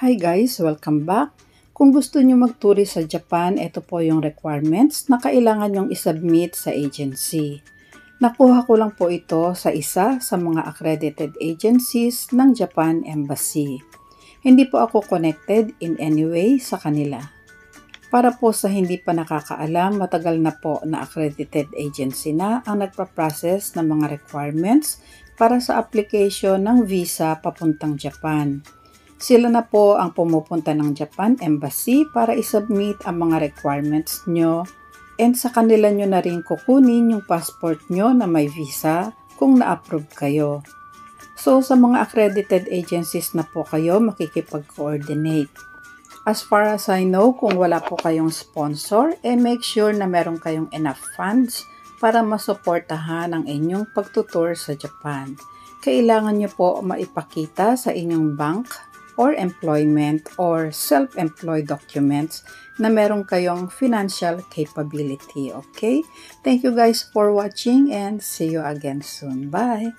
Hi guys! Welcome back! Kung gusto nyo mag-tourist sa Japan, ito po yung requirements na kailangan nyong isubmit sa agency. Nakuha ko lang po ito sa isa sa mga accredited agencies ng Japan Embassy. Hindi po ako connected in any way sa kanila. Para po sa hindi pa nakakaalam, matagal na po na accredited agency na ang nagpa-process ng mga requirements para sa application ng visa papuntang Japan. Sila na po ang pumupunta ng Japan Embassy para isubmit ang mga requirements nyo and sa kanila nyo na rin kukunin yung passport nyo na may visa kung na-approve kayo. So sa mga accredited agencies na po kayo makikipag-coordinate. As far as I know, kung wala po kayong sponsor, make sure na meron kayong enough funds para masuportahan ang inyong pagtutour sa Japan. Kailangan nyo po maipakita sa inyong bank or employment or self-employed documents na meron kayong financial capability. Okay? Thank you guys for watching and see you again soon. Bye!